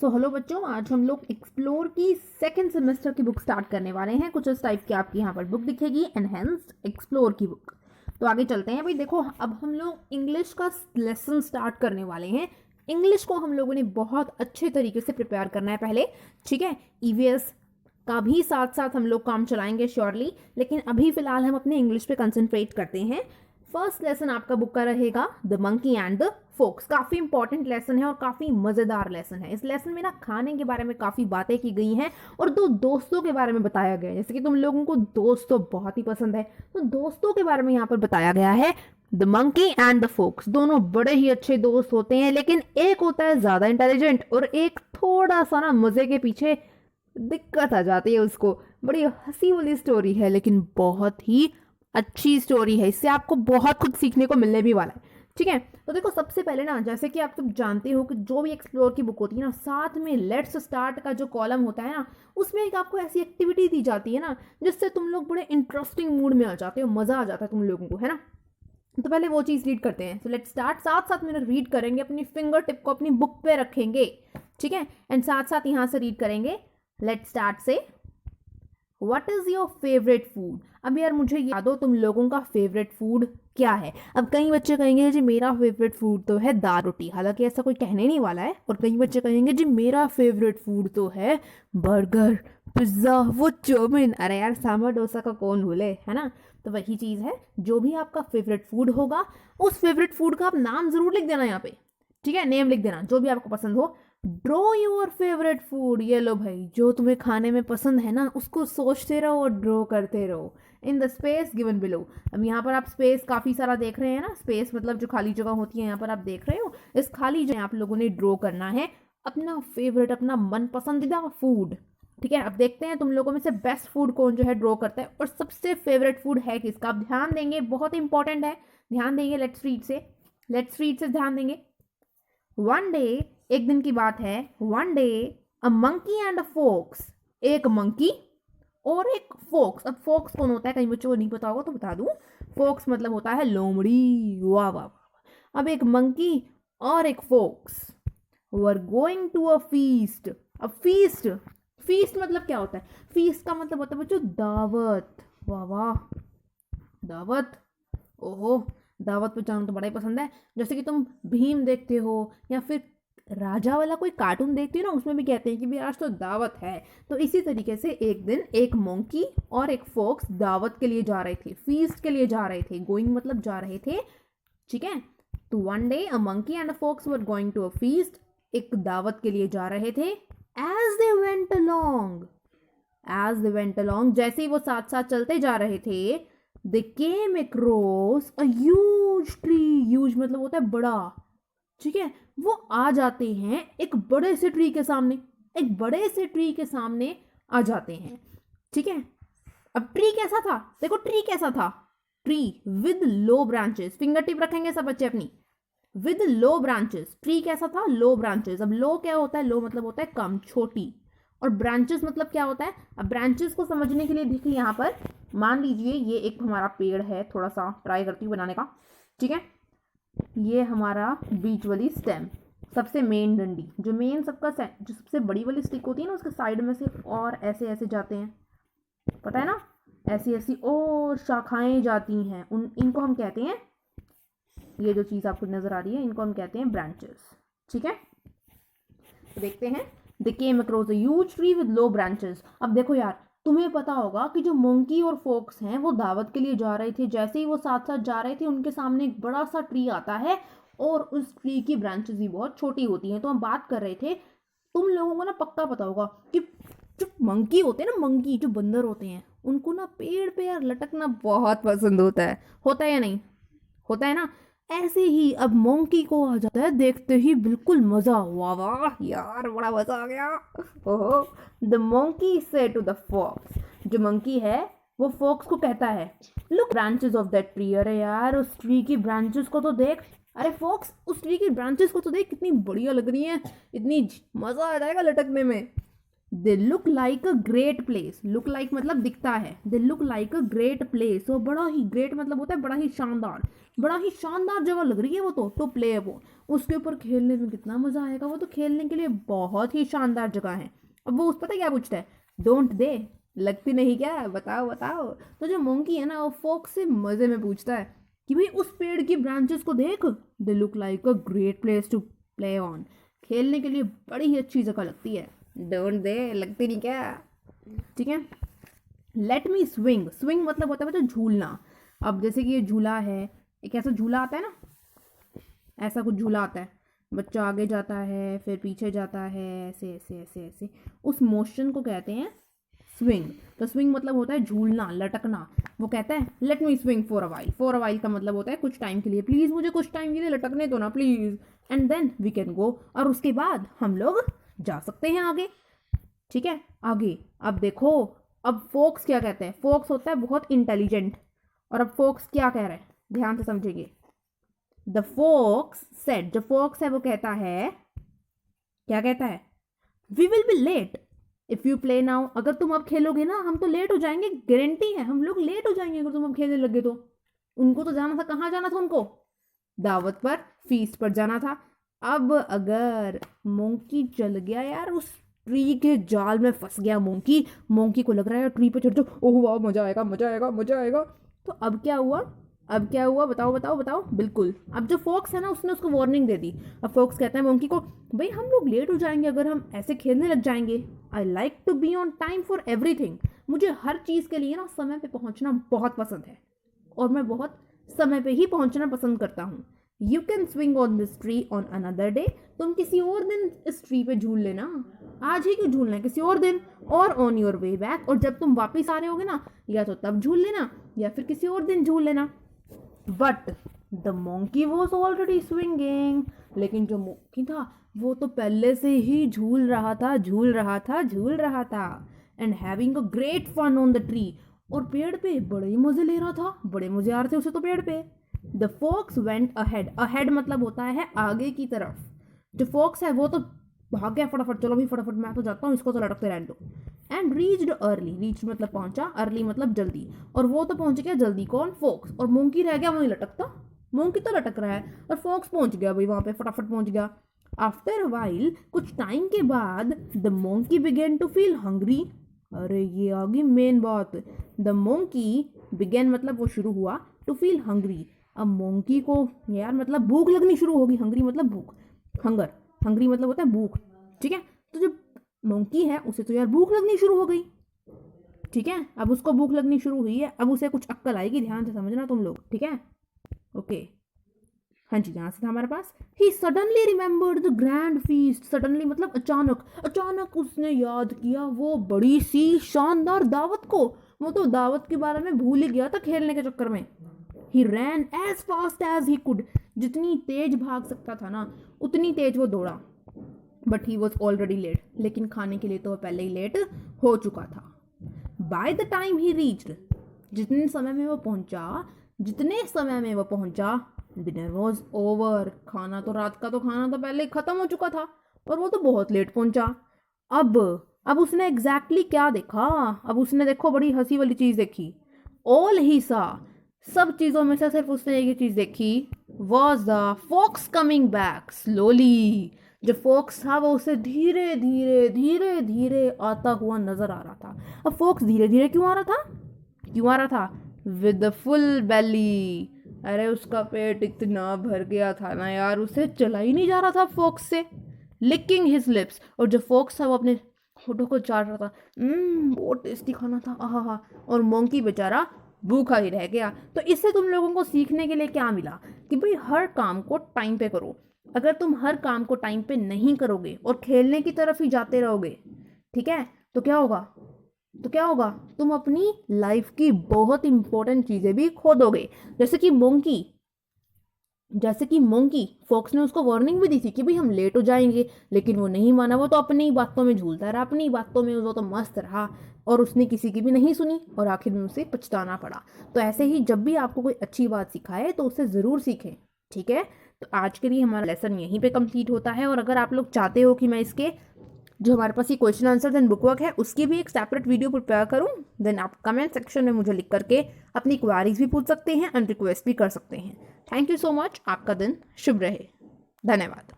So hello बच्चों, आज हम लोग एक्सप्लोर की सेकेंड सेमेस्टर की बुक स्टार्ट करने वाले हैं। कुछ इस टाइप की आपकी यहाँ पर बुक दिखेगी, एनहेंस्ड एक्सप्लोर की बुक। तो आगे चलते हैं भाई। देखो, अब हम लोग इंग्लिश का लेसन स्टार्ट करने वाले हैं। इंग्लिश को हम लोगों ने बहुत अच्छे तरीके से प्रिपेयर करना है पहले, ठीक है। ईवीएस का भी साथ साथ हम लोग काम चलाएंगे श्योरली, लेकिन अभी फिलहाल हम अपने इंग्लिश पे कंसंट्रेट करते हैं। फर्स्ट लेसन आपका बुक का रहेगा the monkey and the folks. काफ़ी इंपॉर्टेंट लेसन है और काफ़ी मज़ेदार लेसन है। इस लेसन में ना खाने के बारे में काफ़ी बातें की गई हैं और दो दोस्तों के बारे में बताया गया है। जैसे कि तुम लोगों को दोस्त तो बहुत ही पसंद है, तो दोस्तों के बारे में यहाँ पर बताया गया है। The monkey and the folks दोनों बड़े ही अच्छे दोस्त होते हैं, लेकिन एक होता है ज़्यादा इंटेलिजेंट और एक थोड़ा सा ना मज़े के पीछे दिक्कत आ जाती है उसको। बड़ी हंसी वाली स्टोरी है, लेकिन बहुत ही अच्छी स्टोरी है। इससे आपको बहुत कुछ सीखने को मिलने भी वाला है, ठीक है। तो देखो, सबसे पहले ना, जैसे कि आप सब जानते हो कि जो भी एक्सप्लोर की बुक होती है ना, साथ में लेट्स स्टार्ट का जो कॉलम होता है ना, उसमें एक आपको ऐसी एक्टिविटी दी जाती है ना, जिससे तुम लोग बड़े इंटरेस्टिंग मूड में आ जाते हो, मज़ा आ जाता है तुम लोगों को, है ना। तो पहले वो चीज़ रीड करते हैं। So let's start. साथ साथ में रीड करेंगे, अपनी फिंगर टिप को अपनी बुक पे रखेंगे, ठीक है, एंड साथ साथ यहाँ से रीड करेंगे। लेट्स स्टार्ट से what is your favourite food. अब यार मुझे याद हो तुम लोगों का फेवरेट फूड क्या है। अब कई बच्चे कहेंगे जी मेरा फेवरेट फूड तो है दाल रोटी, हालांकि ऐसा कोई कहने नहीं वाला है। और कई बच्चे कहेंगे जी मेरा फेवरेट फूड तो है बर्गर, पिज्ज़ा, वो चाउमीन। अरे यार सांभर डोसा का कौन भूले, है ना। तो वही चीज़ है, जो भी आपका फेवरेट फूड होगा उस फेवरेट फूड का आप नाम ज़रूर लिख देना यहाँ पे, ठीक है। नेम लिख देना जो भी आपको पसंद हो। Draw your favourite food. ये लो भाई, जो तुम्हें खाने में पसंद है ना उसको सोचते रहो और ड्रॉ करते रहो in the space given below. अब यहाँ पर आप स्पेस काफ़ी सारा देख रहे हैं ना, स्पेस मतलब जो खाली जगह होती है यहाँ पर आप देख रहे हो। इस खाली जगह आप लोगों ने ड्रॉ करना है अपना फेवरेट, अपना मन पसंदीदा फूड, ठीक है। अब देखते हैं तुम लोगों में से बेस्ट फूड कौन जो है ड्रॉ करता है और सबसे फेवरेट फूड है किसका। आप ध्यान देंगे, बहुत इंपॉर्टेंट है, ध्यान देंगे। लेट्स रीड से ध्यान देंगे। वन डे, एक दिन की बात है। One day a monkey and a fox, एक मंकी और एक फोक्स। अब फोक्स कौन होता है, कहीं बच्चों को नहीं पता होगा तो बता दूं। फोक्स मतलब होता है लोमड़ी। वाह वाह वाह। अब एक मंकी और एक fox were going to a feast. अब फीस्ट, फीस्ट मतलब क्या होता है। फीस्ट का मतलब होता है बच्चों दावत। वाह वाह, दावत। ओहो, दावत पे जाना तो बड़ा ही पसंद है। जैसे कि तुम भीम देखते हो या फिर राजा वाला कोई कार्टून देखते हो ना, उसमें भी कहते हैं कि भाई आज तो दावत है। तो इसी तरीके से एक दिन एक मोंकी और एक फोक्स दावत के लिए जा रहे थे, फीस्ट के लिए जा रहे थे। गोइंग मतलब जा रहे थे, ठीक है। तो one day a monkey and a fox were going to a feast, एक दावत के लिए जा रहे थे। As they went along, as they went along, जैसे ही वो साथ साथ चलते जा रहे थे, they came across a huge tree. Huge मतलब होता है बड़ा, ठीक है। वो आ जाते हैं एक बड़े से ट्री के सामने, एक बड़े से ट्री के सामने आ जाते हैं, ठीक है। अब ट्री कैसा था, देखो ट्री कैसा था। Tree with low branches, finger tip रखेंगे सब बच्चे अपनी। विद लो ब्रांचेस, ट्री कैसा था, लो ब्रांचेस। अब लो क्या होता है, लो मतलब होता है कम, छोटी, और ब्रांचेस मतलब क्या होता है। अब ब्रांचेस को समझने के लिए देखिए यहाँ पर, मान लीजिए ये एक हमारा पेड़ है, थोड़ा सा ट्राई करती हूँ बनाने का, ठीक है। ये हमारा बीच वाली स्टेम, सबसे मेन डंडी, जो मेन सबका जो सबसे बड़ी वाली स्टिक होती है ना, उसके साइड में से और ऐसे ऐसे जाते हैं, पता है ना, ऐसी ऐसी और शाखाएं जाती हैं। इनको हम कहते हैं, ये जो चीज़ आपको नजर आ रही है इनको हम कहते हैं ब्रांचेस, ठीक है। तो देखते हैं, they came across a huge tree with low branches. अब देखो यार, तुम्हें पता होगा कि जो मोंकी और फोक्स हैं वो दावत के लिए जा रहे थे। जैसे ही वो साथ साथ जा रहे थे, उनके सामने एक बड़ा सा ट्री आता है और उस ट्री की ब्रांचेस भी बहुत छोटी होती हैं। तो हम बात कर रहे थे, तुम लोगों को ना पक्का पता होगा कि जो मंकी होते हैं ना, मंकी जो बंदर होते हैं, उनको ना पेड़ पे यार लटकना बहुत पसंद होता है या नहीं, होता है ना। ऐसे ही अब मोंकी को आ जाता है देखते ही बिल्कुल मजा। वाह वाह यार, बड़ा मजा आ गया। ओहो, द मोंकी से टू द फॉक्स, जो मंकी है वो फॉक्स को कहता है, look branches of that tree. अरे यार उस ट्री की ब्रांचेस को तो देख, अरे फॉक्स उस ट्री की ब्रांचेस को तो देख, कितनी बढ़िया लग रही है, इतनी मजा आ जाएगा लटकने में। दे look like a great place, look like मतलब दिखता है, दे look like a great place, वो बड़ा ही ग्रेट मतलब होता है बड़ा ही शानदार, बड़ा ही शानदार जगह लग रही है वो तो प्ले है वो, उसके ऊपर खेलने में कितना मजा आएगा, वो तो खेलने के लिए बहुत ही शानदार जगह है। अब वो उस पता है क्या पूछता है, डोंट दे, लगती नहीं क्या, बताओ बताओ। तो जो मोंकी है ना वो फोक्स से मजे में पूछता है कि भाई उस पेड़ की ब्रांचेस को देख, they look like a great place to play on, खेलने के लिए बड़ी ही अच्छी जगह लगती है, डोंट दे, लगती नहीं क्या, ठीक है। लेट मी स्विंग, स्विंग मतलब होता है बच्चा झूलना। अब जैसे कि ये झूला है, एक ऐसा झूला आता है ना, ऐसा कुछ झूला आता है, बच्चा आगे जाता है फिर पीछे जाता है, ऐसे ऐसे ऐसे ऐसे, उस मोशन को कहते हैं स्विंग। तो स्विंग मतलब होता है झूलना, लटकना। वो कहता है let me swing for a while, for a while का मतलब होता है कुछ टाइम के लिए, प्लीज़ मुझे कुछ टाइम के लिए लटकने दो ना please, and then we can go, और उसके बाद हम लोग जा सकते हैं आगे, ठीक है आगे। अब देखो, अब फोक्स क्या कहते हैं, फोक्स होता है बहुत इंटेलिजेंट, और अब फोक्स क्या कह रहा है, ध्यान से समझेंगे। द फोक्स सेड, जो फोक्स है वो कहता है, क्या कहता है, we will be late if you play now, अगर तुम अब खेलोगे ना हम तो लेट हो जाएंगे, गारंटी है हम लोग लेट हो जाएंगे अगर तुम अब खेलने लगे तो। उनको तो जाना था, कहाँ जाना था उनको, दावत पर, फीस्ट पर जाना था। अब अगर मोंकी चल गया यार उस ट्री के जाल में फंस गया मोंकी, मोंकी को लग रहा है ट्री पे चढ़ जाओ, ओह वाह मजा आएगा मजा आएगा मजा आएगा। तो अब क्या हुआ, अब क्या हुआ बताओ बताओ बताओ, बिल्कुल अब जो फोक्स है ना उसने उसको वार्निंग दे दी। अब फोक्स कहता है मोंकी को, भाई हम लोग लेट हो जाएंगे अगर हम ऐसे खेलने लग जाएंगे, I like to be on time for everything, मुझे हर चीज़ के लिए ना समय पे पहुंचना बहुत पसंद है, और मैं बहुत समय पे ही पहुंचना पसंद करता हूँ। You can swing on this tree on another day, तुम किसी और दिन इस ट्री पे झूल लेना, आज ही क्यों झूलना है, किसी और दिन, और ऑन योर वे बैक, और जब तुम वापस आ रहे होगे ना या तो तब झूल लेना या फिर किसी और दिन झूल लेना। But the monkey was already swinging, लेकिन जो मोंकी था वो तो पहले से ही झूल रहा था झूल रहा था झूल रहा था, and having a great fun on the tree, और पेड़ पे बड़े ही मजे ले रहा था, बड़े मजे आ रहे थे उसे तो पेड़ पे। The folks went ahead, ahead मतलब होता है आगे की तरफ, जो फोक्स है वो तो भाग गया फटाफट, चलो भी फटाफट मैं तो जाता हूँ, इसको तो लटकते रहने दो। एंड रीच्ड अर्ली, रीच मतलब पहुंचा, अर्ली मतलब जल्दी, और वो तो पहुंच गया जल्दी, कौन, फोक्स, और मोंकी रह गया वहीं लटकता, मोंकी तो लटक रहा है और फोक्स पहुंच गया भाई वहां पे, फटाफट पहुंच गया। आफ्टर अ वाइल, कुछ टाइम के बाद, the monkey began to feel hungry, अरे ये आ गई मेन बात, द मोंकी बिगेन मतलब वो शुरू हुआ, टू फील हंग्री, अब मोंकी को यार मतलब भूख लगनी शुरू होगी, हंग्री मतलब भूख, हंगर, हंग्री मतलब होता है भूख, ठीक है। तो जो मोंकी है उसे तो यार भूख लगनी शुरू हो गई, ठीक है, अब उसको भूख लगनी शुरू हुई है, अब उसे कुछ अक्कल आएगी, ध्यान से समझना तुम लोग, ठीक है ओके। हाँ जी, यहाँ से था हमारे पास, he suddenly remembered the grand feast, suddenly मतलब अचानक, अचानक उसने याद किया वो बड़ी सी शानदार दावत को, वो तो दावत के बारे में भूल ही गया था खेलने के चक्कर में। He ran as fast as he could, जितनी तेज भाग सकता था ना उतनी तेज वो दौड़ा, but he was already late, लेकिन खाने के लिए तो वो पहले ही लेट हो चुका था। By the time he reached, जितने समय में वो पहुंचा, जितने समय में वो पहुंचा, डिनर वॉज ओवर, खाना तो रात का तो खाना तो पहले खत्म हो चुका था, और वो तो बहुत लेट पहुंचा। अब उसने एग्जैक्टली क्या देखा, अब उसने देखो बड़ी हंसी वाली चीज देखी, ऑल ही सा, सब चीजों में से सिर्फ उसने एक ही चीज देखी, was the fox coming back slowly, जो फॉक्स था वो उसे धीरे धीरे धीरे धीरे आता हुआ नजर आ रहा था। अब फॉक्स धीरे धीरे क्यों आ रहा था, क्यों आ रहा था, विद द फुल बेली, अरे उसका पेट इतना भर गया था ना यार उसे चला ही नहीं जा रहा था फॉक्स से। लिकिंग हिज लिप्स, और जो फॉक्स था वो अपने होठों को चाट रहा था, बहुत टेस्टी खाना था आहा, और मोंकी बेचारा भूखा ही रह गया। तो इससे तुम लोगों को सीखने के लिए क्या मिला कि भाई हर काम को टाइम पे करो, अगर तुम हर काम को टाइम पे नहीं करोगे और खेलने की तरफ ही जाते रहोगे, ठीक है, तो क्या होगा, तो क्या होगा, तुम अपनी लाइफ की बहुत इंपॉर्टेंट चीजें भी खो दोगे। जैसे कि मोंकी फॉक्स ने उसको वार्निंग भी दी थी कि भाई हम लेट हो जाएंगे, लेकिन वो नहीं माना, वो तो अपनी ही बातों में झूलता रहा, अपनी बातों में वो तो मस्त रहा, और उसने किसी की भी नहीं सुनी और आखिर में उसे पछताना पड़ा। तो ऐसे ही जब भी आपको कोई अच्छी बात सिखाए तो उससे ज़रूर सीखें, ठीक है। तो आज के लिए हमारा लेसन यहीं पे कंप्लीट होता है, और अगर आप लोग चाहते हो कि मैं इसके जो हमारे पास ये question answer and book work है उसकी भी एक सेपरेट वीडियो प्रिपेयर करूँ, देन आप कमेंट सेक्शन में मुझे लिख करके अपनी क्वारीज भी पूछ सकते हैं एंड रिक्वेस्ट भी कर सकते हैं। Thank you so much. आपका दिन शुभ रहे। धन्यवाद।